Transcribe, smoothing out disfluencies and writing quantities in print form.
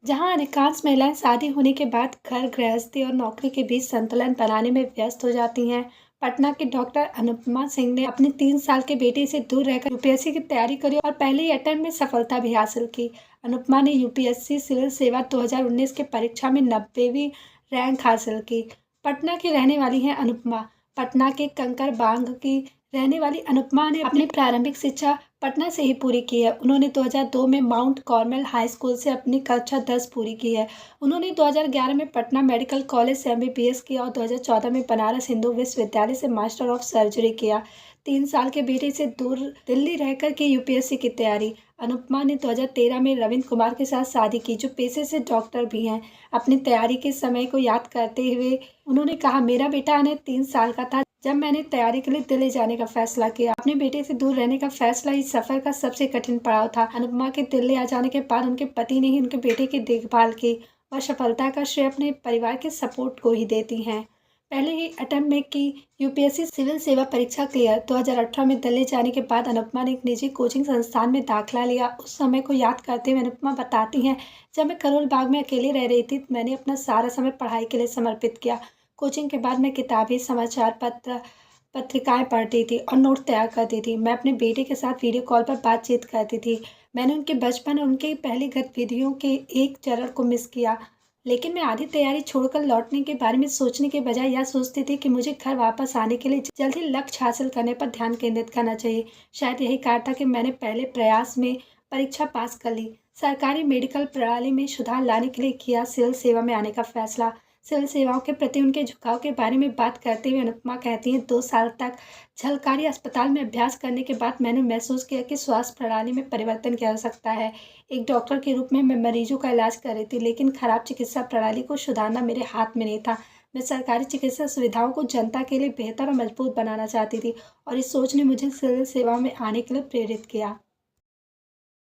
जहां अधिकांश महिलाएं शादी होने के बाद घर गृहस्थी और नौकरी के बीच संतुलन बनाने में व्यस्त हो जाती हैं। पटना की डॉक्टर अनुपमा सिंह ने अपने 3 साल के बेटे से दूर रहकर यूपीएससी की तैयारी करी और पहले ही अटेम्प्ट में सफलता भी हासिल की। अनुपमा ने यूपीएससी सिविल सेवा 2019 के परीक्षा में 90वीं रैंक हासिल की। पटना की रहने वाली हैं अनुपमा। पटना के कंकड़बाग की रहने वाली अनुपमा ने अपनी प्रारंभिक शिक्षा पटना से ही पूरी की है। उन्होंने 2002 में माउंट कार्मेल हाई स्कूल से अपनी कक्षा 10 पूरी की है। उन्होंने 2011 में पटना मेडिकल कॉलेज से एमबीबीएस किया और 2014 में बनारस हिंदू विश्वविद्यालय से मास्टर ऑफ सर्जरी किया। 3 साल के बेटे से दूर दिल्ली रहकर की यूपीएससी की तैयारी। अनुपमा ने 2013 में रविंद्र कुमार के साथ शादी की, जो पेशे से डॉक्टर भी हैं। अपनी तैयारी के समय को याद करते हुए उन्होंने कहा, मेरा बेटा 3 साल का था जब मैंने तैयारी के लिए दिल्ली जाने का फैसला किया। अपने बेटे से दूर रहने का फैसला इस सफर का सबसे कठिन पड़ाव था। अनुपमा के दिल्ली आ जाने के बाद उनके पति ने ही उनके बेटे की देखभाल की और सफलता का श्रेय अपने परिवार के सपोर्ट को ही देती हैं। पहले ही अटेम्प्ट में की यूपीएससी सिविल सेवा परीक्षा क्लियर। 2018 में दिल्ली जाने के बाद अनुपमा ने एक निजी कोचिंग संस्थान में दाखिला लिया। उस समय को याद करते हुए अनुपमा बताती हैं, जब मैं करोल बाग में अकेली रह रही थी, मैंने अपना सारा समय पढ़ाई के लिए समर्पित किया। कोचिंग के बाद मैं किताबें, समाचार पत्र, पत्रिकाएं पढ़ती थी और नोट तैयार करती थी। मैं अपने बेटे के साथ वीडियो कॉल पर बातचीत करती थी। मैंने उनके बचपन और उनकी पहली गतिविधियों के एक चरण को मिस किया, लेकिन मैं आधी तैयारी छोड़कर लौटने के बारे में सोचने के बजाय यह सोचती थी कि मुझे घर वापस आने के लिए जल्द ही लक्ष्य हासिल करने पर ध्यान केंद्रित करना चाहिए। शायद यही कारण था कि मैंने पहले प्रयास में परीक्षा पास कर ली। सरकारी मेडिकल प्रणाली में सुधार लाने के लिए किया सिविल सेवा में आने का फैसला। सिविल सेवाओं के प्रति उनके झुकाव के बारे में बात करते हुए अनुपमा कहती हैं, 2 साल तक झलकारी अस्पताल में अभ्यास करने के बाद मैंने महसूस किया कि स्वास्थ्य प्रणाली में परिवर्तन किया जा सकता है। एक डॉक्टर के रूप में मैं मरीजों का इलाज कर रही थी, लेकिन खराब चिकित्सा प्रणाली को सुधारना मेरे हाथ में नहीं था। मैं सरकारी चिकित्सा सुविधाओं को जनता के लिए बेहतर और मजबूत बनाना चाहती थी और इस सोच ने मुझे सिविल सेवा में आने के लिए प्रेरित किया।